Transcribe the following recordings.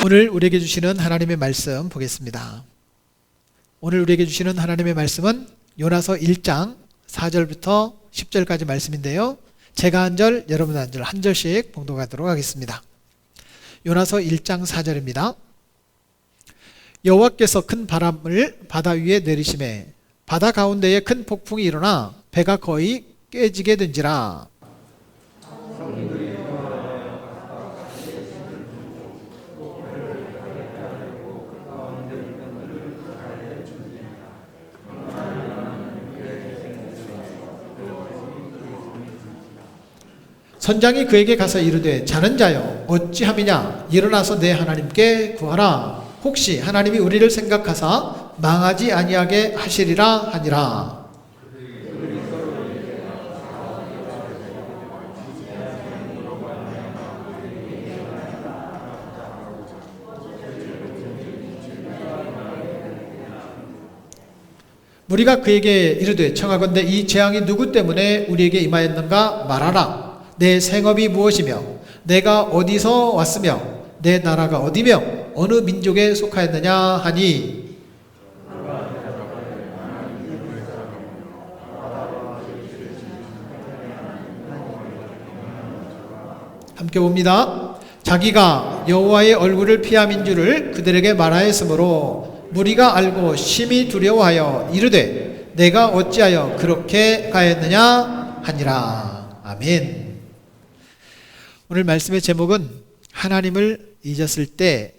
오늘 우리에게 주시는 하나님의 말씀 보겠습니다. 오늘 우리에게 주시는 하나님의 말씀은 요나서 1장 4절부터 10절까지 말씀인데요. 제가 한 절, 여러분 한 절, 한 절씩 봉독하도록 하겠습니다. 요나서 1장 4절입니다. 여호와께서 큰 바람을 바다 위에 내리시매 바다 가운데에 큰 폭풍이 일어나 배가 거의 깨지게 된지라. 선장이 그에게 가서 이르되 자는 자여 어찌함이냐 일어나서 내 하나님께 구하라. 혹시 하나님이 우리를 생각하사 망하지 아니하게 하시리라 하니라. 무리가 그에게 이르되 청하건대 이 재앙이 누구 때문에 우리에게 임하였는가 말하라. 내 생업이 무엇이며 내가 어디서 왔으며 내 나라가 어디며 어느 민족에 속하였느냐 하니. 함께 봅니다. 자기가 여호와의 얼굴을 피함인 줄을 그들에게 말하였으므로 무리가 알고 심히 두려워하여 이르되 내가 어찌하여 그렇게 가였느냐 하니라. 아멘. 오늘 말씀의 제목은 하나님을 잊었을 때가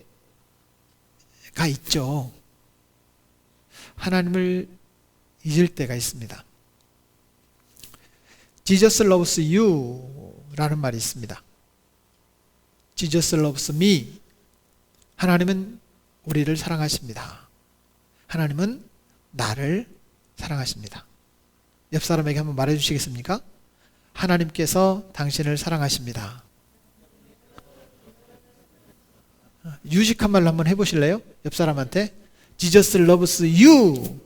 있죠. 하나님을 잊을 때가 있습니다. Jesus loves you 라는 말이 있습니다. Jesus loves me. 하나님은 우리를 사랑하십니다. 하나님은 나를 사랑하십니다. 옆 사람에게 한번 말해 주시겠습니까? 하나님께서 당신을 사랑하십니다. 유식한 말로 한번 해보실래요? 옆 사람한테 Jesus loves you.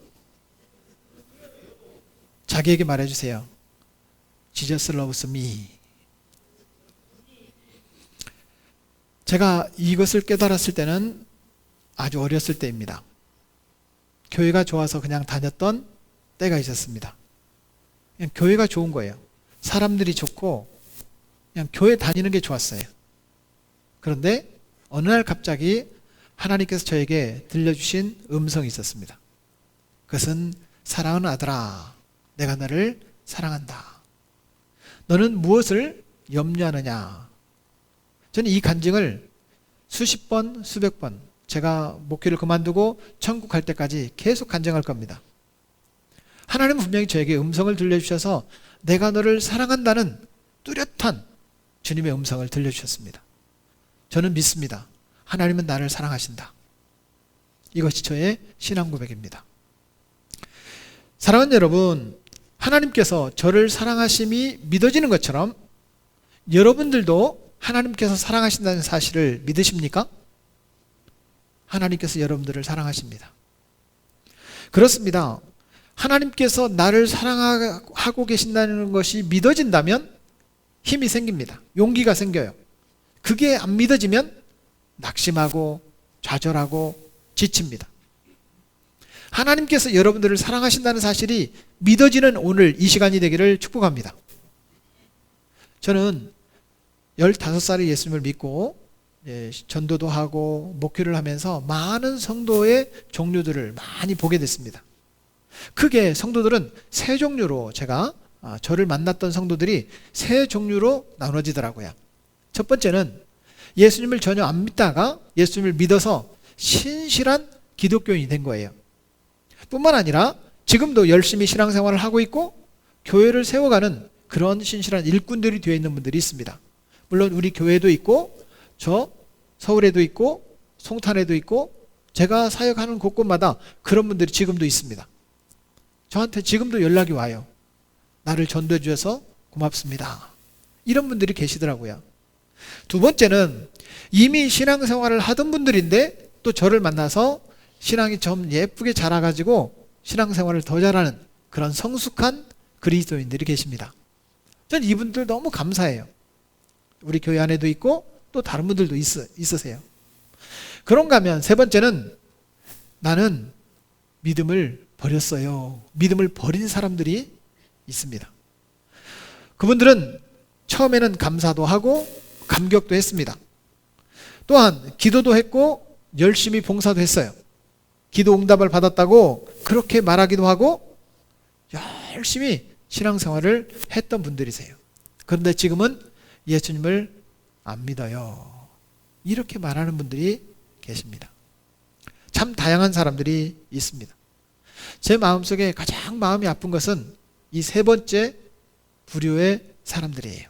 자기에게 말해주세요. Jesus loves me. 제가 이것을 깨달았을 때는 아주 어렸을 때입니다. 교회가 좋아서 그냥 다녔던 때가 있었습니다. 그냥 교회가 좋은 거예요. 사람들이 좋고 그냥 교회 다니는 게 좋았어요. 그런데 어느 날 갑자기 하나님께서 저에게 들려주신 음성이 있었습니다. 그것은 사랑하는 아들아, 내가 너를 사랑한다. 너는 무엇을 염려하느냐? 저는 이 간증을 수십 번, 수백 번 제가 목회를 그만두고 천국 갈 때까지 계속 간증할 겁니다. 하나님은 분명히 저에게 음성을 들려주셔서 내가 너를 사랑한다는 뚜렷한 주님의 음성을 들려주셨습니다. 저는 믿습니다. 하나님은 나를 사랑하신다. 이것이 저의 신앙 고백입니다. 사랑하는 여러분, 하나님께서 저를 사랑하심이 믿어지는 것처럼 여러분들도 하나님께서 사랑하신다는 사실을 믿으십니까? 하나님께서 여러분들을 사랑하십니다. 그렇습니다. 하나님께서 나를 사랑하고 계신다는 것이 믿어진다면 힘이 생깁니다. 용기가 생겨요. 그게 안 믿어지면 낙심하고 좌절하고 지칩니다. 하나님께서 여러분들을 사랑하신다는 사실이 믿어지는 오늘 이 시간이 되기를 축복합니다. 저는 15살에 예수님을 믿고 전도도 하고 목회를 하면서 많은 성도의 종류들을 많이 보게 됐습니다. 크게 성도들은 세 종류로 저를 만났던 성도들이 세 종류로 나눠지더라고요. 첫 번째는 예수님을 전혀 안 믿다가 예수님을 믿어서 신실한 기독교인이 된 거예요. 뿐만 아니라 지금도 열심히 신앙생활을 하고 있고 교회를 세워가는 그런 신실한 일꾼들이 되어 있는 분들이 있습니다. 물론 우리 교회도 있고 저 서울에도 있고 송탄에도 있고 제가 사역하는 곳곳마다 그런 분들이 지금도 있습니다. 저한테 지금도 연락이 와요. 나를 전도해 주셔서 고맙습니다. 이런 분들이 계시더라고요. 두 번째는 이미 신앙생활을 하던 분들인데 또 저를 만나서 신앙이 좀 예쁘게 자라가지고 신앙생활을 더 잘하는 그런 성숙한 그리스도인들이 계십니다. 전 이분들 너무 감사해요. 우리 교회 안에도 있고 또 다른 분들도 있으세요. 그런가 하면 세 번째는 나는 믿음을 버렸어요. 믿음을 버린 사람들이 있습니다. 그분들은 처음에는 감사도 하고 감격도 했습니다. 또한 기도도 했고 열심히 봉사도 했어요. 기도 응답을 받았다고 그렇게 말하기도 하고 열심히 신앙생활을 했던 분들이세요. 그런데 지금은 예수님을 안 믿어요. 이렇게 말하는 분들이 계십니다. 참 다양한 사람들이 있습니다. 제 마음속에 가장 마음이 아픈 것은 이 세 번째 부류의 사람들이에요.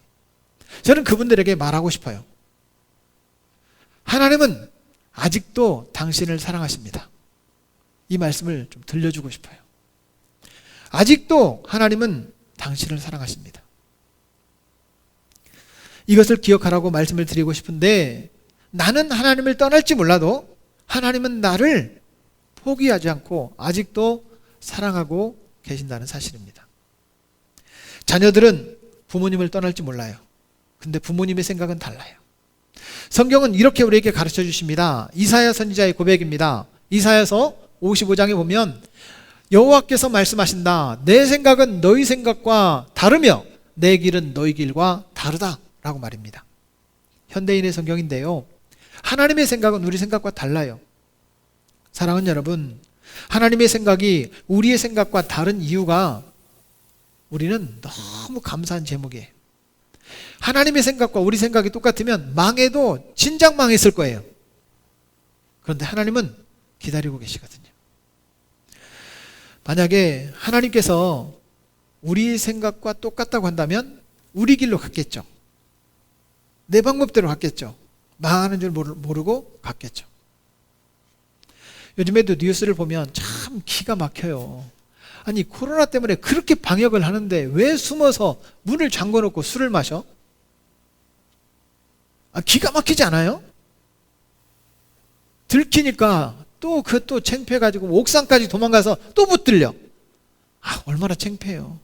저는 그분들에게 말하고 싶어요. 하나님은 아직도 당신을 사랑하십니다. 이 말씀을 좀 들려주고 싶어요. 아직도 하나님은 당신을 사랑하십니다. 이것을 기억하라고 말씀을 드리고 싶은데, 나는 하나님을 떠날지 몰라도 하나님은 나를 포기하지 않고 아직도 사랑하고 계신다는 사실입니다. 자녀들은 부모님을 떠날지 몰라요. 근데 부모님의 생각은 달라요. 성경은 이렇게 우리에게 가르쳐 주십니다. 이사야 선지자의 고백입니다. 이사야서 55장에 보면 여호와께서 말씀하신다. 내 생각은 너희 생각과 다르며 내 길은 너희 길과 다르다 라고 말입니다. 현대인의 성경인데요, 하나님의 생각은 우리 생각과 달라요. 사랑하는 여러분, 하나님의 생각이 우리의 생각과 다른 이유가 우리는 너무 감사한 제목이에요. 하나님의 생각과 우리 생각이 똑같으면 망해도 진작 망했을 거예요. 그런데 하나님은 기다리고 계시거든요. 만약에 하나님께서 우리 생각과 똑같다고 한다면 우리 길로 갔겠죠. 내 방법대로 갔겠죠. 망하는 줄 모르고 갔겠죠. 요즘에도 뉴스를 보면 참 기가 막혀요. 아니, 코로나 때문에 그렇게 방역을 하는데 왜 숨어서 문을 잠궈놓고 술을 마셔? 기가 막히지 않아요? 들키니까 또 창피해가지고 옥상까지 도망가서 또 붙들려. 얼마나 창피해요.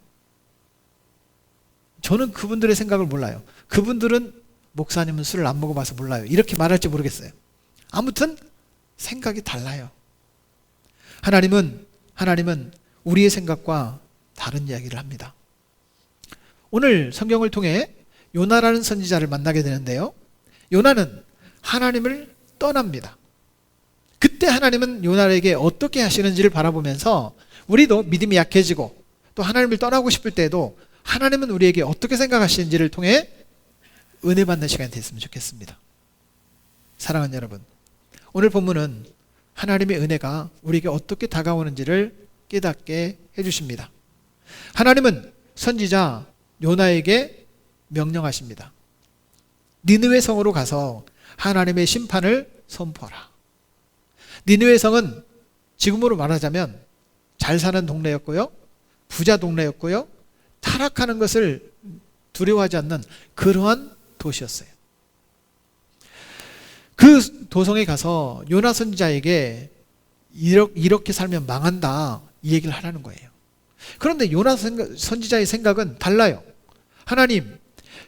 저는 그분들의 생각을 몰라요. 그분들은 목사님은 술을 안 먹어봐서 몰라요. 이렇게 말할지 모르겠어요. 아무튼 생각이 달라요. 하나님은 우리의 생각과 다른 이야기를 합니다. 오늘 성경을 통해 요나라는 선지자를 만나게 되는데요, 요나는 하나님을 떠납니다. 그때 하나님은 요나에게 어떻게 하시는지를 바라보면서 우리도 믿음이 약해지고 또 하나님을 떠나고 싶을 때에도 하나님은 우리에게 어떻게 생각하시는지를 통해 은혜 받는 시간이 됐으면 좋겠습니다. 사랑하는 여러분, 오늘 본문은 하나님의 은혜가 우리에게 어떻게 다가오는지를 깨닫게 해주십니다. 하나님은 선지자 요나에게 명령하십니다. 니느웨 성으로 가서 하나님의 심판을 선포하라. 니느웨 성은 지금으로 말하자면 잘 사는 동네였고요, 부자 동네였고요, 타락하는 것을 두려워하지 않는 그러한 도시였어요. 그 도성에 가서 요나 선지자에게 이렇게 살면 망한다, 이 얘기를 하라는 거예요. 그런데 요나 선지자의 생각은 달라요. 하나님,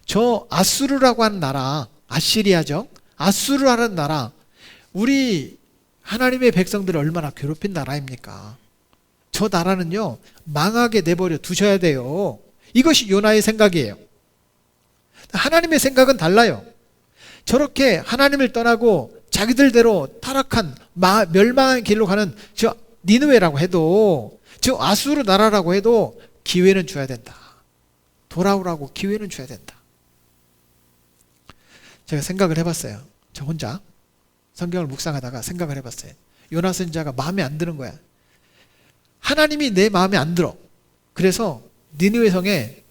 저 아수르라고 하는 나라, 아시리아죠, 아수르라는 나라, 우리 하나님의 백성들을 얼마나 괴롭힌 나라입니까? 저 나라는요, 망하게 내버려 두셔야 돼요. 이것이 요나의 생각이에요. 하나님의 생각은 달라요. 저렇게 하나님을 떠나고 자기들대로 타락한 멸망한 길로 가는 저 니느웨라고 해도, 저 아수르 나라라고 해도 기회는 줘야 된다. 돌아오라고 기회는 줘야 된다. 제가 생각을 해봤어요. 저 혼자 성경을 묵상하다가 생각을 해봤어요. 요나 선지자가 마음에 안 드는 거야. 하나님이 내 마음에 안 들어. 그래서 니느웨 성에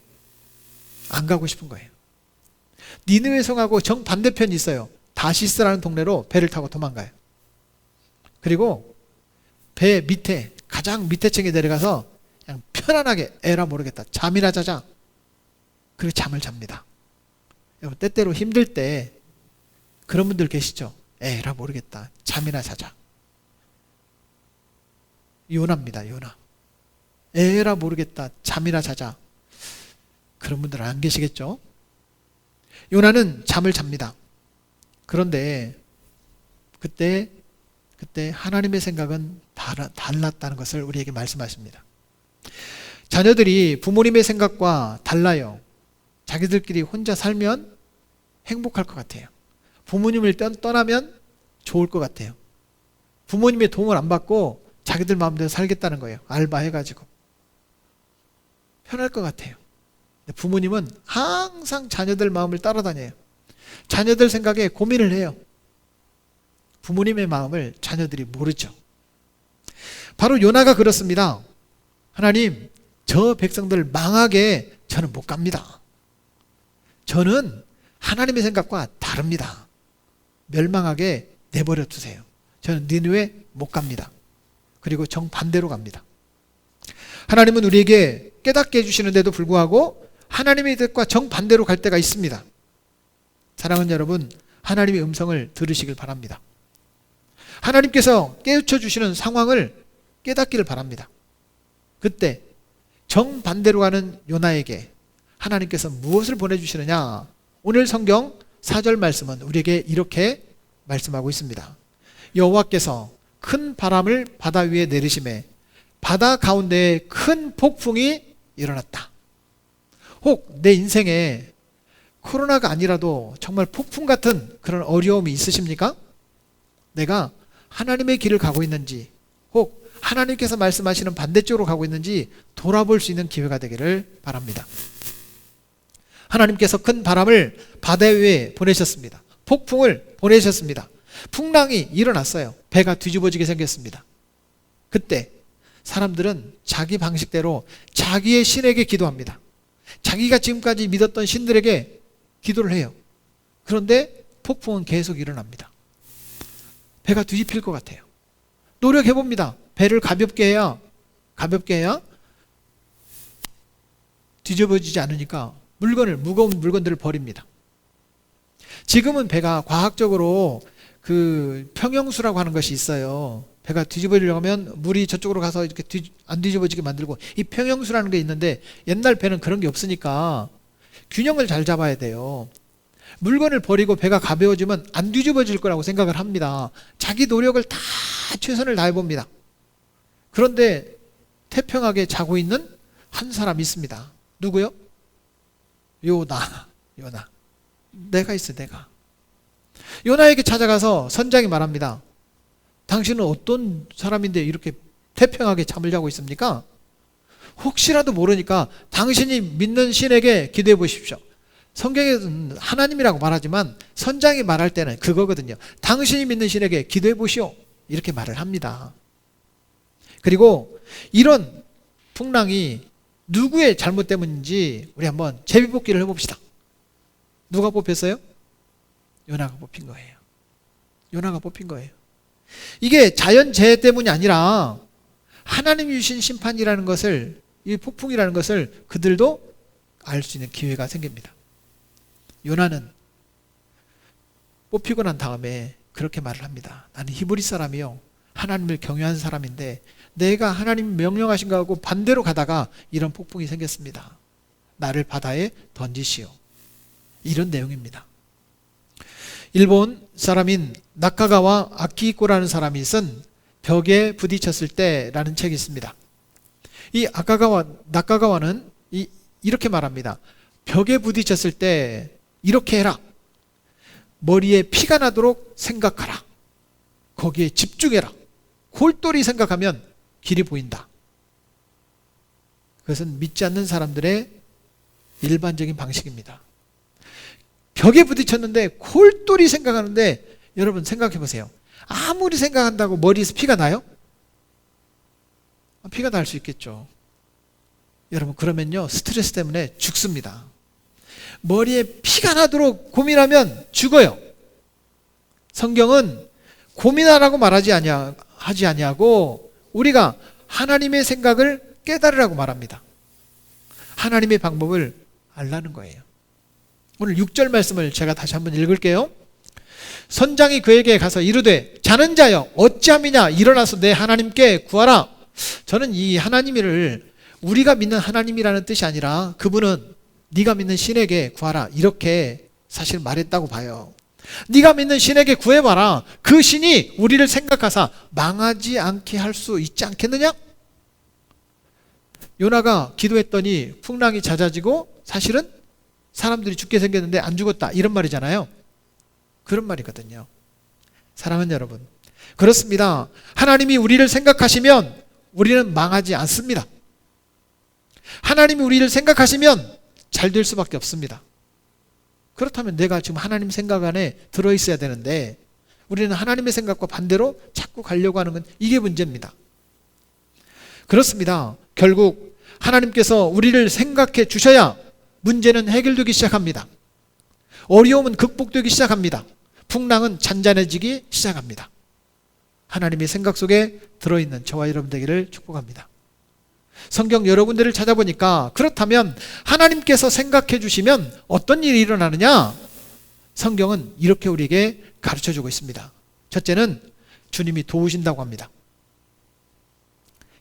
안 가고 싶은 거예요. 니느웨 성하고 정반대편이 있어요. 다시스라는 동네로 배를 타고 도망가요. 그리고 배 밑에, 가장 밑에 층에 내려가서 그냥 편안하게, 에라 모르겠다, 잠이나 자자. 그리고 잠을 잡니다. 여러분, 때때로 힘들 때 그런 분들 계시죠? 에라 모르겠다, 잠이나 자자. 요나입니다. 요나. 에라 모르겠다, 잠이나 자자. 그런 분들은 안 계시겠죠? 요나는 잠을 잡니다. 그런데 그때 그때 하나님의 생각은 달랐다는 것을 우리에게 말씀하십니다. 자녀들이 부모님의 생각과 달라요. 자기들끼리 혼자 살면 행복할 것 같아요. 부모님을 떠나면 좋을 것 같아요. 부모님의 도움을 안 받고 자기들 마음대로 살겠다는 거예요. 알바해가지고. 편할 것 같아요. 부모님은 항상 자녀들 마음을 따라다녀요. 자녀들 생각에 고민을 해요. 부모님의 마음을 자녀들이 모르죠. 바로 요나가 그렇습니다. 하나님, 저 백성들 망하게 저는 못 갑니다. 저는 하나님의 생각과 다릅니다. 멸망하게 내버려 두세요. 저는 니느웨 못 갑니다. 그리고 정반대로 갑니다. 하나님은 우리에게 깨닫게 해주시는데도 불구하고 하나님의 뜻과 정반대로 갈 때가 있습니다. 사랑하는 여러분, 하나님의 음성을 들으시길 바랍니다. 하나님께서 깨우쳐 주시는 상황을 깨닫기를 바랍니다. 그때 정반대로 가는 요나에게 하나님께서 무엇을 보내주시느냐? 오늘 성경 4절 말씀은 우리에게 이렇게 말씀하고 있습니다. 여호와께서 큰 바람을 바다 위에 내리심에 바다 가운데에 큰 폭풍이 일어났다. 혹 내 인생에 코로나가 아니라도 정말 폭풍 같은 그런 어려움이 있으십니까? 내가 하나님의 길을 가고 있는지, 혹 하나님께서 말씀하시는 반대쪽으로 가고 있는지 돌아볼 수 있는 기회가 되기를 바랍니다. 하나님께서 큰 바람을 바다 위에 보내셨습니다. 폭풍을 보내셨습니다. 풍랑이 일어났어요. 배가 뒤집어지게 생겼습니다. 그때 사람들은 자기 방식대로 자기의 신에게 기도합니다. 자기가 지금까지 믿었던 신들에게 기도를 해요. 그런데 폭풍은 계속 일어납니다. 배가 뒤집힐 것 같아요. 노력해봅니다. 배를 가볍게 해야 뒤집어지지 않으니까 무거운 물건들을 버립니다. 지금은 배가 과학적으로 그 평형수라고 하는 것이 있어요. 배가 뒤집어지려고 하면 물이 저쪽으로 가서 이렇게 안 뒤집어지게 만들고, 이 평형수라는 게 있는데 옛날 배는 그런 게 없으니까 균형을 잘 잡아야 돼요. 물건을 버리고 배가 가벼워지면 안 뒤집어질 거라고 생각을 합니다. 자기 노력을 다 최선을 다해 봅니다. 그런데 태평하게 자고 있는 한 사람이 있습니다. 누구요? 요나. 내가 있어, 내가. 요나에게 찾아가서 선장이 말합니다. 당신은 어떤 사람인데 이렇게 태평하게 잠을 자고 있습니까? 혹시라도 모르니까 당신이 믿는 신에게 기도해 보십시오. 성경에는 하나님이라고 말하지만 선장이 말할 때는 그거거든요. 당신이 믿는 신에게 기도해 보시오. 이렇게 말을 합니다. 그리고 이런 풍랑이 누구의 잘못 때문인지 우리 한번 제비뽑기를 해봅시다. 누가 뽑혔어요? 요나가 뽑힌 거예요. 요나가 뽑힌 거예요. 이게 자연재해 때문이 아니라 하나님이 주신 심판이라는 것을, 이 폭풍이라는 것을 그들도 알 수 있는 기회가 생깁니다. 요나는 뽑히고 난 다음에 그렇게 말을 합니다. 나는 히브리 사람이요, 하나님을 경외하는 사람인데 내가 하나님 명령하신 거하고 반대로 가다가 이런 폭풍이 생겼습니다. 나를 바다에 던지시오. 이런 내용입니다. 일본 사람인 나카가와 아키히코라는 사람이 쓴 벽에 부딪혔을 때라는 책이 있습니다. 이 나카가와는 이렇게 말합니다. 벽에 부딪혔을 때 이렇게 해라. 머리에 피가 나도록 생각하라. 거기에 집중해라. 골똘히 생각하면 길이 보인다. 그것은 믿지 않는 사람들의 일반적인 방식입니다. 벽에 부딪혔는데 골똘히 생각하는데, 여러분 생각해 보세요. 아무리 생각한다고 머리에서 피가 나요? 피가 날 수 있겠죠. 여러분, 그러면요 스트레스 때문에 죽습니다. 머리에 피가 나도록 고민하면 죽어요. 성경은 고민하라고 하지 아니하고 우리가 하나님의 생각을 깨달으라고 말합니다. 하나님의 방법을 알라는 거예요. 오늘 6절 말씀을 제가 다시 한번 읽을게요. 선장이 그에게 가서 이르되 자는 자여 어찌함이냐, 일어나서 내 하나님께 구하라. 저는 이 하나님을 우리가 믿는 하나님이라는 뜻이 아니라 그분은 네가 믿는 신에게 구하라, 이렇게 사실 말했다고 봐요. 네가 믿는 신에게 구해봐라. 그 신이 우리를 생각하사 망하지 않게 할 수 있지 않겠느냐? 요나가 기도했더니 풍랑이 잦아지고 사실은 사람들이 죽게 생겼는데 안 죽었다, 이런 말이잖아요. 그런 말이거든요. 사랑하는 여러분, 그렇습니다. 하나님이 우리를 생각하시면 우리는 망하지 않습니다. 하나님이 우리를 생각하시면 잘 될 수밖에 없습니다. 그렇다면 내가 지금 하나님 생각 안에 들어있어야 되는데 우리는 하나님의 생각과 반대로 자꾸 가려고 하는 건 이게 문제입니다. 그렇습니다. 결국 하나님께서 우리를 생각해 주셔야 문제는 해결되기 시작합니다. 어려움은 극복되기 시작합니다. 풍랑은 잔잔해지기 시작합니다. 하나님의 생각 속에 들어있는 저와 여러분 되기를 축복합니다. 성경 여러 군데를 찾아보니까 그렇다면 하나님께서 생각해 주시면 어떤 일이 일어나느냐? 성경은 이렇게 우리에게 가르쳐주고 있습니다. 첫째는 주님이 도우신다고 합니다.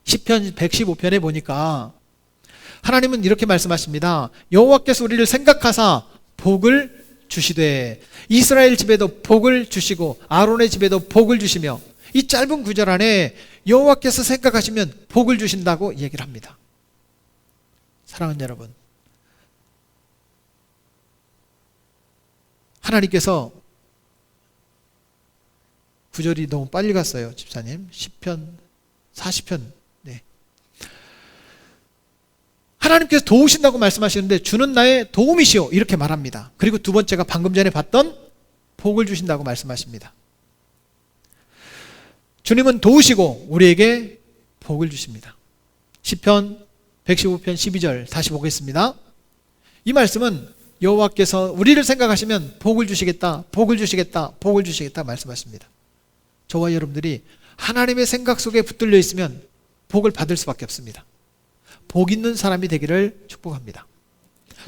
시편 115편에 보니까 하나님은 이렇게 말씀하십니다. 여호와께서 우리를 생각하사 복을 주시되 이스라엘 집에도 복을 주시고 아론의 집에도 복을 주시며, 이 짧은 구절 안에 여호와께서 생각하시면 복을 주신다고 얘기를 합니다. 사랑하는 여러분, 하나님께서, 구절이 너무 빨리 갔어요, 집사님. 10편 40편. 네. 하나님께서 도우신다고 말씀하시는데 주는 나의 도움이시오, 이렇게 말합니다. 그리고 두 번째가 방금 전에 봤던 복을 주신다고 말씀하십니다. 주님은 도우시고 우리에게 복을 주십니다. 시편 115편 12절 다시 보겠습니다. 이 말씀은 여호와께서 우리를 생각하시면 복을 주시겠다, 복을 주시겠다, 복을 주시겠다 말씀하십니다. 저와 여러분들이 하나님의 생각 속에 붙들려 있으면 복을 받을 수밖에 없습니다. 복 있는 사람이 되기를 축복합니다.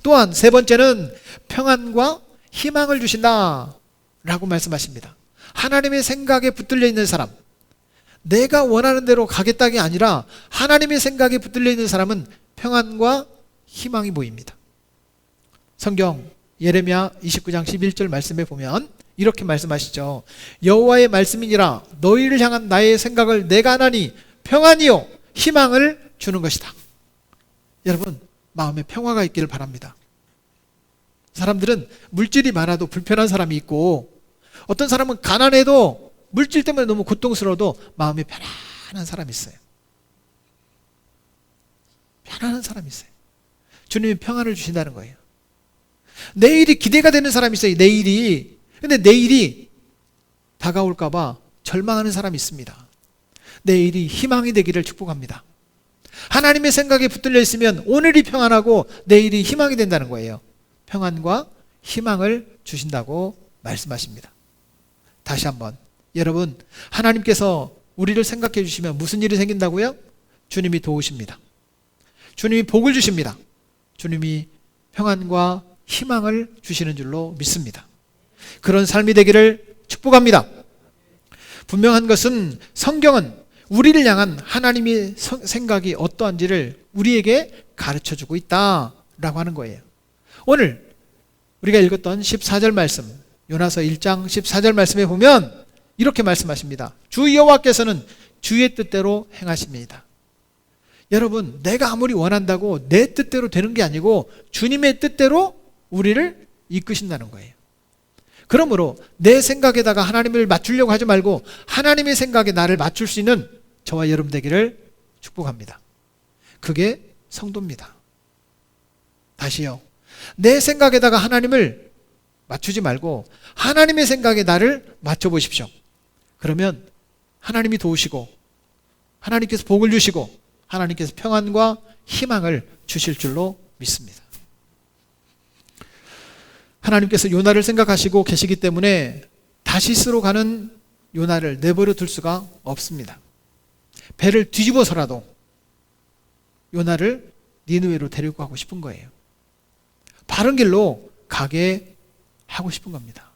또한 세 번째는 평안과 희망을 주신다 라고 말씀하십니다. 하나님의 생각에 붙들려 있는 사람, 내가 원하는 대로 가겠다가 아니라 하나님의 생각에 붙들려 있는 사람은 평안과 희망이 보입니다. 성경 예레미야 29장 11절 말씀에 보면 이렇게 말씀하시죠. 여호와의 말씀이니라 너희를 향한 나의 생각을 내가 하나니 평안이요 희망을 주는 것이다. 여러분, 마음에 평화가 있기를 바랍니다. 사람들은 물질이 많아도 불편한 사람이 있고, 어떤 사람은 가난해도 물질 때문에 너무 고통스러워도 마음이 편안한 사람이 있어요. 편안한 사람이 있어요. 주님이 평안을 주신다는 거예요. 내일이 기대가 되는 사람이 있어요. 내일이. 근데 내일이 다가올까 봐 절망하는 사람이 있습니다. 내일이 희망이 되기를 축복합니다. 하나님의 생각에 붙들려 있으면 오늘이 평안하고 내일이 희망이 된다는 거예요. 평안과 희망을 주신다고 말씀하십니다. 다시 한번, 여러분, 하나님께서 우리를 생각해 주시면 무슨 일이 생긴다고요? 주님이 도우십니다. 주님이 복을 주십니다. 주님이 평안과 희망을 주시는 줄로 믿습니다. 그런 삶이 되기를 축복합니다. 분명한 것은 성경은 우리를 향한 하나님의 생각이 어떠한지를 우리에게 가르쳐주고 있다라고 하는 거예요. 오늘 우리가 읽었던 14절 말씀, 요나서 1장 14절 말씀에 보면 이렇게 말씀하십니다. 주 여호와께서는 주의 뜻대로 행하십니다. 여러분, 내가 아무리 원한다고 내 뜻대로 되는 게 아니고 주님의 뜻대로 우리를 이끄신다는 거예요. 그러므로 내 생각에다가 하나님을 맞추려고 하지 말고 하나님의 생각에 나를 맞출 수 있는 저와 여러분 되기를 축복합니다. 그게 성도입니다. 다시요. 내 생각에다가 하나님을 맞추지 말고 하나님의 생각에 나를 맞춰보십시오. 그러면 하나님이 도우시고 하나님께서 복을 주시고 하나님께서 평안과 희망을 주실 줄로 믿습니다. 하나님께서 요나를 생각하시고 계시기 때문에 다시스로 가는 요나를 내버려 둘 수가 없습니다. 배를 뒤집어서라도 요나를 니느웨로 데리고 가고 싶은 거예요. 바른 길로 가게 하고 싶은 겁니다.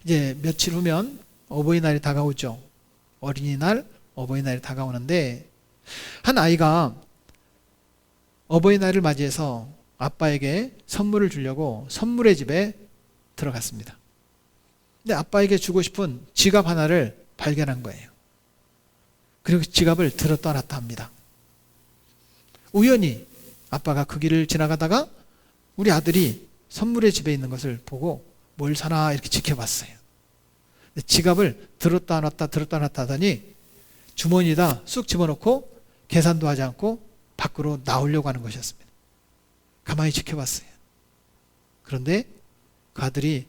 이제 며칠 후면 어버이날이 다가오죠. 어린이날, 어버이날이 다가오는데 한 아이가 어버이날을 맞이해서 아빠에게 선물을 주려고 선물의 집에 들어갔습니다. 근데 아빠에게 주고 싶은 지갑 하나를 발견한 거예요. 그리고 지갑을 들었다 놨다 합니다. 우연히 아빠가 그 길을 지나가다가 우리 아들이 선물의 집에 있는 것을 보고 뭘 사나 이렇게 지켜봤어요. 지갑을 들었다 놨다 하더니 주머니에다 쑥 집어넣고 계산도 하지 않고 밖으로 나오려고 하는 것이었습니다. 가만히 지켜봤어요. 그런데 그 아들이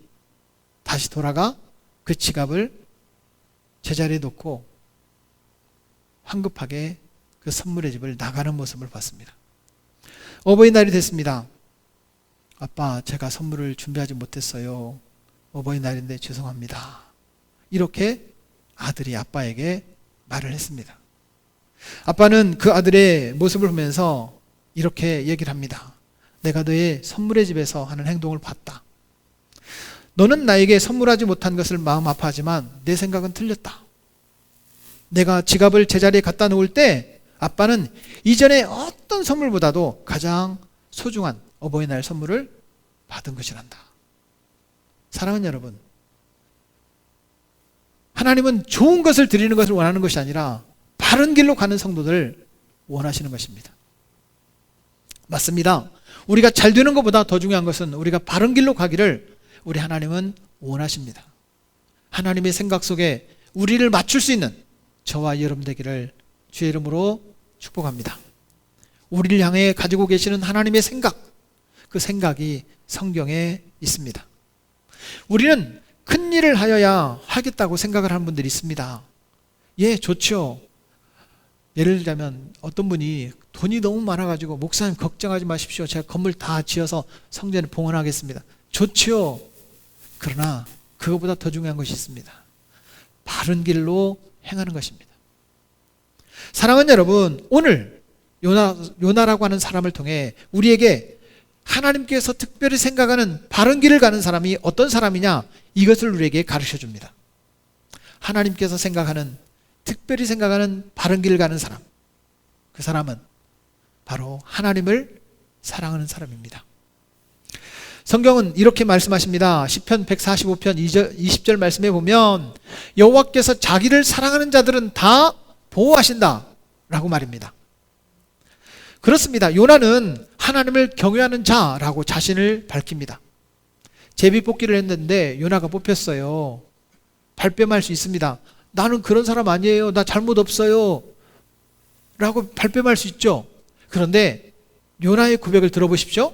다시 돌아가 그 지갑을 제자리에 놓고 황급하게 그 선물의 집을 나가는 모습을 봤습니다. 어버이날이 됐습니다. 아빠, 제가 선물을 준비하지 못했어요. 어버이날인데 죄송합니다. 이렇게 아들이 아빠에게 말을 했습니다. 아빠는 그 아들의 모습을 보면서 이렇게 얘기를 합니다. 내가 너의 선물의 집에서 하는 행동을 봤다. 너는 나에게 선물하지 못한 것을 마음 아파하지만 내 생각은 틀렸다. 내가 지갑을 제자리에 갖다 놓을 때 아빠는 이전에 어떤 선물보다도 가장 소중한 어버이날 선물을 받은 것이란다. 사랑하는 여러분, 하나님은 좋은 것을 드리는 것을 원하는 것이 아니라 바른 길로 가는 성도들을 원하시는 것입니다. 맞습니다. 우리가 잘 되는 것보다 더 중요한 것은 우리가 바른 길로 가기를 우리 하나님은 원하십니다. 하나님의 생각 속에 우리를 맞출 수 있는 저와 여러분 되기를 주의 이름으로 축복합니다. 우리를 향해 가지고 계시는 하나님의 생각, 그 생각이 성경에 있습니다. 우리는 큰 일을 하여야 하겠다고 생각을 하는 분들이 있습니다. 예, 좋죠. 예를 들자면 어떤 분이 돈이 너무 많아가지고 목사님 걱정하지 마십시오. 제가 건물 다 지어서 성전에 봉헌하겠습니다. 좋죠. 그러나 그것보다 더 중요한 것이 있습니다. 바른 길로 행하는 것입니다. 사랑하는 여러분, 오늘 요나라고 하는 사람을 통해 우리에게 하나님께서 특별히 생각하는 바른 길을 가는 사람이 어떤 사람이냐, 이것을 우리에게 가르쳐 줍니다. 하나님께서 생각하는, 특별히 생각하는 바른 길을 가는 사람, 그 사람은 바로 하나님을 사랑하는 사람입니다. 성경은 이렇게 말씀하십니다. 시편 145편 20절 말씀에 보면 여호와께서 자기를 사랑하는 자들은 다 보호하신다 라고 말입니다. 그렇습니다. 요나는 하나님을 경외하는 자라고 자신을 밝힙니다. 제비 뽑기를 했는데 요나가 뽑혔어요. 발뺌할 수 있습니다. 나는 그런 사람 아니에요. 나 잘못 없어요. 라고 발뺌할 수 있죠. 그런데 요나의 고백을 들어보십시오.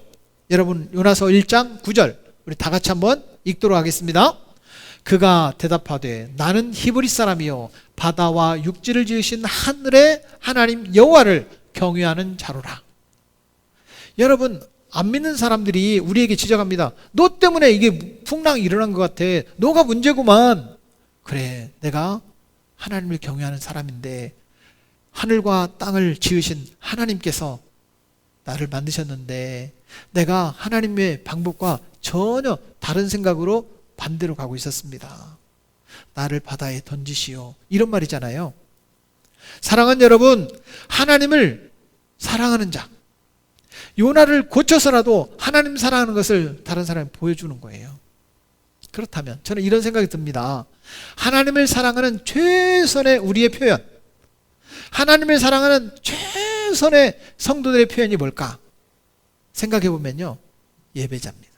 여러분, 요나서 1장 9절 우리 다 같이 한번 읽도록 하겠습니다. 그가 대답하되 나는 히브리 사람이요 바다와 육지를 지으신 하늘의 하나님 여호와를 경외하는 자로라. 여러분, 안 믿는 사람들이 우리에게 지적합니다. 너 때문에 이게 풍랑이 일어난 것 같아. 너가 문제구만. 그래, 내가 하나님을 경외하는 사람인데 하늘과 땅을 지으신 하나님께서 나를 만드셨는데 내가 하나님의 방법과 전혀 다른 생각으로 반대로 가고 있었습니다. 나를 바다에 던지시오. 이런 말이잖아요. 사랑하는 여러분, 하나님을 사랑하는 자, 요나를 고쳐서라도 하나님 사랑하는 것을 다른 사람에 보여주는 거예요. 그렇다면 저는 이런 생각이 듭니다. 하나님을 사랑하는 최선의 우리의 표현, 하나님을 사랑하는 최선의 성도들의 표현이 뭘까? 생각해 보면요, 예배자입니다.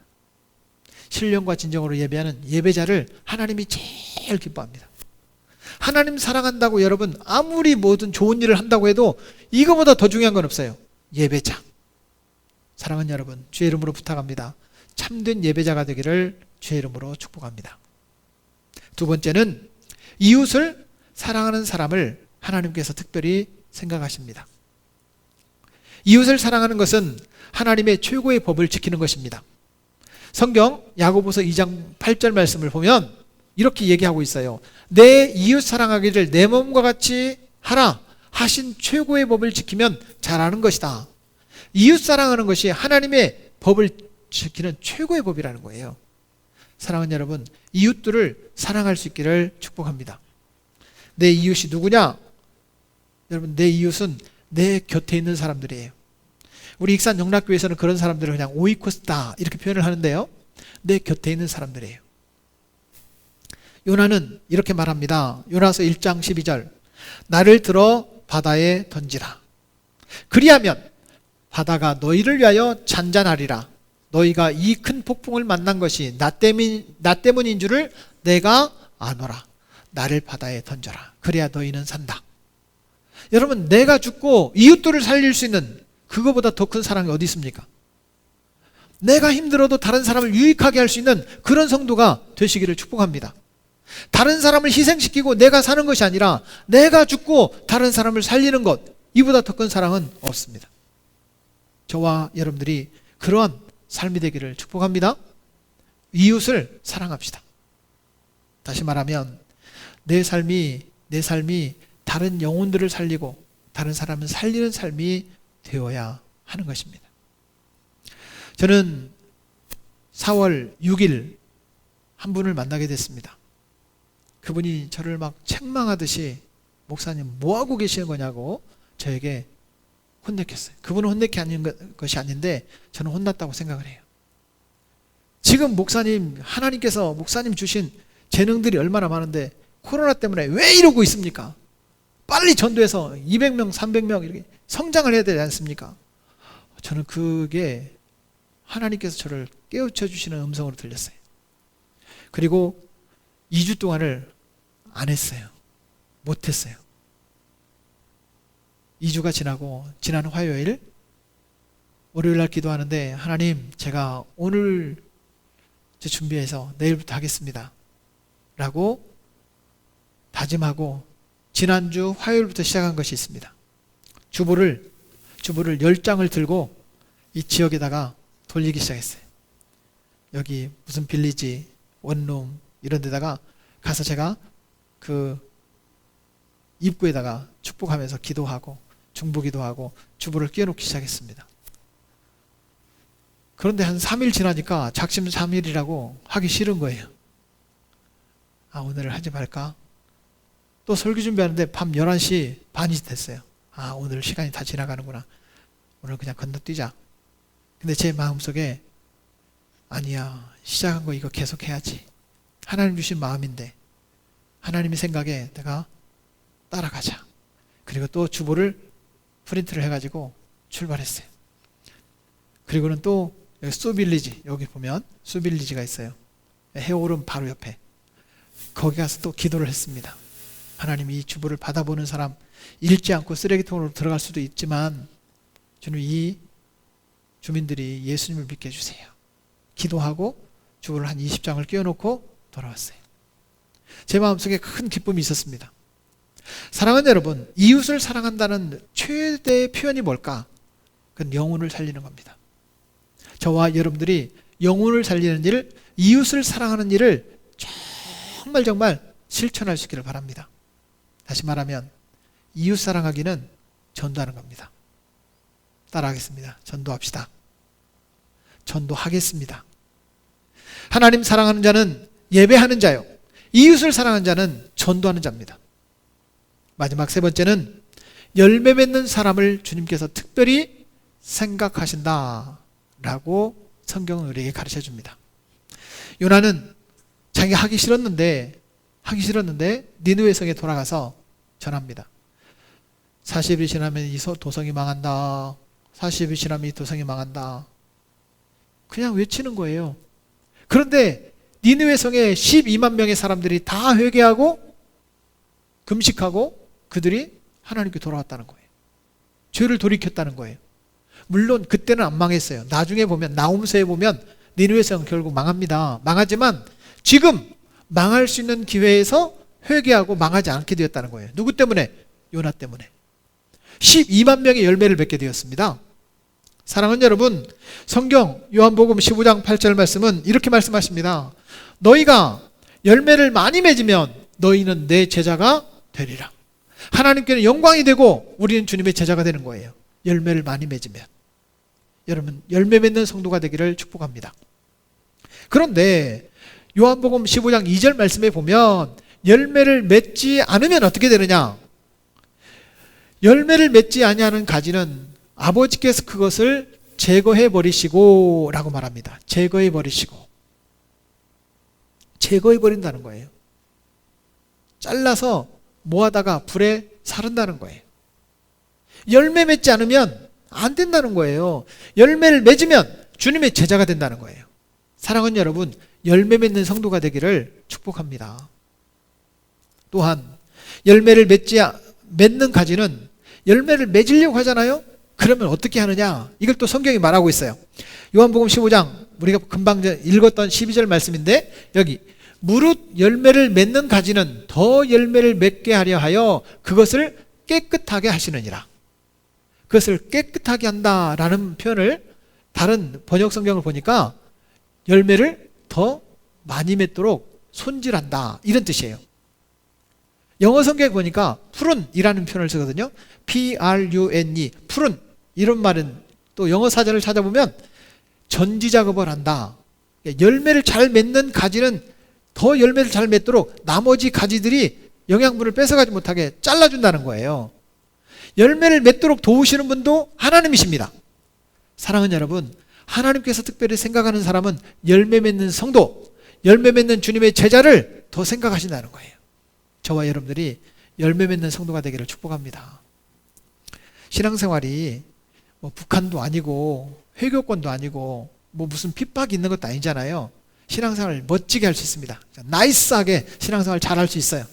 신령과 진정으로 예배하는 예배자를 하나님이 제일 기뻐합니다. 하나님 사랑한다고 여러분 아무리 모든 좋은 일을 한다고 해도 이거보다 더 중요한 건 없어요. 예배자. 사랑하는 여러분, 주의 이름으로 부탁합니다. 참된 예배자가 되기를 주의 이름으로 축복합니다. 두 번째는 이웃을 사랑하는 사람을 하나님께서 특별히 생각하십니다. 이웃을 사랑하는 것은 하나님의 최고의 법을 지키는 것입니다. 성경 야고보서 2장 8절 말씀을 보면 이렇게 얘기하고 있어요. 내 이웃 사랑하기를 내 몸과 같이 하라 하신 최고의 법을 지키면 잘하는 것이다. 이웃 사랑하는 것이 하나님의 법을 지키는 최고의 법이라는 거예요. 사랑하는 여러분, 이웃들을 사랑할 수 있기를 축복합니다. 내 이웃이 누구냐? 여러분, 내 이웃은 내 곁에 있는 사람들이에요. 우리 익산 영락교회에서는 그런 사람들을 그냥 오이코스다 이렇게 표현을 하는데요, 내 곁에 있는 사람들이에요. 요나는 이렇게 말합니다. 요나서 1장 12절. 나를 들어 바다에 던지라. 그리하면 바다가 너희를 위하여 잔잔하리라. 너희가 이 큰 폭풍을 만난 것이 나 때문인 줄을 내가 아노라. 나를 바다에 던져라. 그래야 너희는 산다. 여러분, 내가 죽고 이웃들을 살릴 수 있는 그거보다 더 큰 사랑이 어디 있습니까? 내가 힘들어도 다른 사람을 유익하게 할 수 있는 그런 성도가 되시기를 축복합니다. 다른 사람을 희생시키고 내가 사는 것이 아니라 내가 죽고 다른 사람을 살리는 것, 이보다 더 큰 사랑은 없습니다. 저와 여러분들이 그러한 삶이 되기를 축복합니다. 이웃을 사랑합시다. 다시 말하면 내 삶이 다른 영혼들을 살리고 다른 사람을 살리는 삶이 되어야 하는 것입니다. 저는 4월 6일 한 분을 만나게 됐습니다. 그분이 저를 막 책망하듯이 목사님 뭐하고 계시는 거냐고 저에게 혼냈겠어요. 그분은 혼내게 하는 것이 아닌데 저는 혼났다고 생각을 해요. 지금 목사님, 하나님께서 목사님 주신 재능들이 얼마나 많은데 코로나 때문에 왜 이러고 있습니까? 빨리 전도해서 200명, 300명 이렇게 성장을 해야 되지 않습니까? 저는 그게 하나님께서 저를 깨우쳐 주시는 음성으로 들렸어요. 그리고 2주 동안을 안 했어요. 못했어요. 2주가 지나고 지난 화요일 월요일 날 기도하는데 하나님, 제가 오늘 준비해서 내일부터 하겠습니다 라고 다짐하고 지난주 화요일부터 시작한 것이 있습니다. 주보를 10장을 들고 이 지역에다가 돌리기 시작했어요. 여기 무슨 빌리지, 원룸 이런 데다가 가서 제가 그 입구에다가 축복하면서 기도하고 중보기도하고 주보를 끼워놓기 시작했습니다. 그런데 한 3일 지나니까 작심 3일이라고 하기 싫은 거예요. 아, 오늘을 하지 말까? 또 설교 준비하는데 밤 11시 반이 됐어요. 아, 오늘 시간이 다 지나가는구나. 오늘 그냥 건너뛰자. 근데 제 마음속에 아니야, 시작한 거 이거 계속 해야지. 하나님 주신 마음인데 하나님의 생각에 내가 따라가자. 그리고 또 주보를 프린트를 해가지고 출발했어요. 그리고는 또 여기 수빌리지, 여기 보면 수빌리지가 있어요. 해오름 바로 옆에. 거기 가서 또 기도를 했습니다. 하나님, 이 주보를 받아보는 사람 읽지 않고 쓰레기통으로 들어갈 수도 있지만 주님, 이 주민들이 예수님을 믿게 해주세요. 기도하고 주보를 한 20장을 끼워놓고 돌아왔어요. 제 마음속에 큰 기쁨이 있었습니다. 사랑하는 여러분, 이웃을 사랑한다는 최대의 표현이 뭘까? 그건 영혼을 살리는 겁니다. 저와 여러분들이 영혼을 살리는 일, 이웃을 사랑하는 일을 정말 실천할 수 있기를 바랍니다. 다시 말하면 이웃 사랑하기는 전도하는 겁니다. 따라하겠습니다. 전도합시다. 전도하겠습니다. 하나님 사랑하는 자는 예배하는 자요, 이웃을 사랑하는 자는 전도하는 자입니다. 마지막 세 번째는 열매 맺는 사람을 주님께서 특별히 생각하신다 라고 성경은 우리에게 가르쳐 줍니다. 요나는 자기가 하기 싫었는데 니느웨 성에 돌아가서 전합니다. 40일 지나면 이 도성이 망한다. 40일 지나면 이 도성이 망한다. 그냥 외치는 거예요. 그런데 니느웨 성에 12만 명의 사람들이 다 회개하고 금식하고 그들이 하나님께 돌아왔다는 거예요. 죄를 돌이켰다는 거예요. 물론 그때는 안 망했어요. 나중에 보면, 나홈서에 보면 니느웨 성은 결국 망합니다. 망하지만 지금 망할 수 있는 기회에서 회개하고 망하지 않게 되었다는 거예요. 누구 때문에? 요나 때문에. 12만 명의 열매를 맺게 되었습니다. 사랑하는 여러분, 성경 요한복음 15장 8절 말씀은 이렇게 말씀하십니다. 너희가 열매를 많이 맺으면 너희는 내 제자가 되리라. 하나님께는 영광이 되고 우리는 주님의 제자가 되는 거예요. 열매를 많이 맺으면. 여러분, 열매 맺는 성도가 되기를 축복합니다. 그런데 요한복음 15장 2절 말씀에 보면 열매를 맺지 않으면 어떻게 되느냐? 열매를 맺지 아니하는 가지는 아버지께서 그것을 제거해 버리시고 라고 말합니다. 제거해 버리시고. 제거해 버린다는 거예요. 잘라서 모아다가 불에 사른다는 거예요. 열매 맺지 않으면 안 된다는 거예요. 열매를 맺으면 주님의 제자가 된다는 거예요. 사랑하는 여러분, 열매 맺는 성도가 되기를 축복합니다. 또한 열매를 맺는 가지는 열매를 맺으려고 하잖아요. 그러면 어떻게 하느냐? 이걸 또 성경이 말하고 있어요. 요한복음 15장, 우리가 금방 읽었던 12절 말씀인데, 여기 무릇 열매를 맺는 가지는 더 열매를 맺게 하려 하여 그것을 깨끗하게 하시느니라. 그것을 깨끗하게 한다라는 표현을 다른 번역 성경을 보니까 열매를 더 많이 맺도록 손질한다, 이런 뜻이에요. 영어 성경에 보니까 푸른이라는 표현을 쓰거든요. P-R-U-N-E, 푸른, 이런 말은 또 영어 사전을 찾아보면 전지 작업을 한다. 열매를 잘 맺는 가지는 더 열매를 잘 맺도록 나머지 가지들이 영양분을 뺏어가지 못하게 잘라준다는 거예요. 열매를 맺도록 도우시는 분도 하나님이십니다. 사랑하는 여러분, 하나님께서 특별히 생각하는 사람은 열매 맺는 성도, 열매 맺는 주님의 제자를 더 생각하신다는 거예요. 저와 여러분들이 열매 맺는 성도가 되기를 축복합니다. 신앙생활이 뭐 북한도 아니고 회교권도 아니고 뭐 무슨 핍박이 있는 것도 아니잖아요. 신앙생활을 멋지게 할 수 있습니다. 나이스하게 신앙생활 잘 할 수 있어요.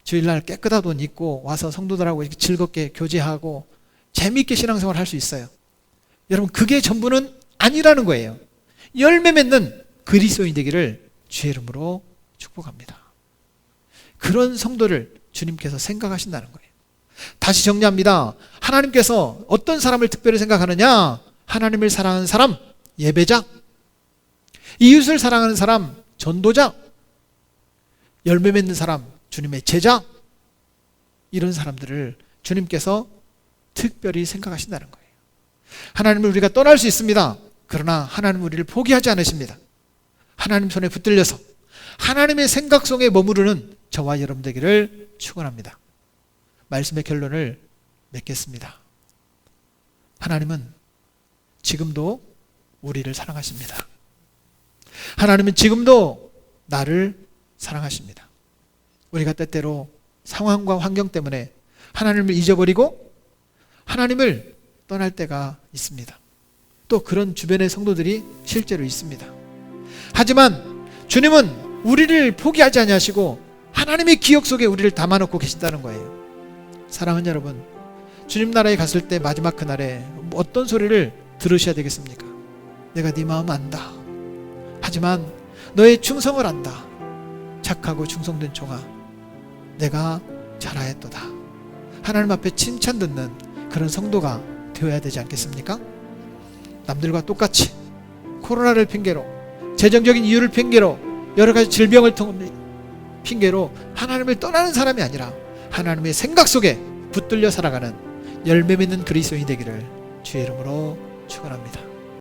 주일날 깨끗한 옷 입고 와서 성도들하고 이렇게 즐겁게 교제하고 재미있게 신앙생활 할 수 있어요. 여러분, 그게 전부는 아니라는 거예요. 열매 맺는 그리스도인이 되기를 주의 이름으로 축복합니다. 그런 성도를 주님께서 생각하신다는 거예요. 다시 정리합니다. 하나님께서 어떤 사람을 특별히 생각하느냐? 하나님을 사랑하는 사람, 예배자. 이웃을 사랑하는 사람, 전도자. 열매 맺는 사람, 주님의 제자. 이런 사람들을 주님께서 특별히 생각하신다는 거예요. 하나님을 우리가 떠날 수 있습니다. 그러나 하나님은 우리를 포기하지 않으십니다. 하나님 손에 붙들려서 하나님의 생각 속에 머무르는 저와 여러분 되기를 축원합니다. 말씀의 결론을 맺겠습니다. 하나님은 지금도 우리를 사랑하십니다. 하나님은 지금도 나를 사랑하십니다. 우리가 때때로 상황과 환경 때문에 하나님을 잊어버리고 하나님을 떠날 때가 있습니다. 또 그런 주변의 성도들이 실제로 있습니다. 하지만 주님은 우리를 포기하지 아니하시고 하나님의 기억 속에 우리를 담아놓고 계신다는 거예요. 사랑하는 여러분, 주님 나라에 갔을 때 마지막 그날에 어떤 소리를 들으셔야 되겠습니까? 내가 네 마음 안다. 하지만 너의 충성을 안다. 착하고 충성된 종아, 내가 잘하였도다. 하나님 앞에 칭찬 듣는 그런 성도가 되어야 되지 않겠습니까? 남들과 똑같이 코로나를 핑계로, 재정적인 이유를 핑계로, 여러 가지 질병을 핑계로 하나님을 떠나는 사람이 아니라 하나님의 생각 속에 붙들려 살아가는 열매 맺는 그리스도인이 되기를 주의 이름으로 축원합니다.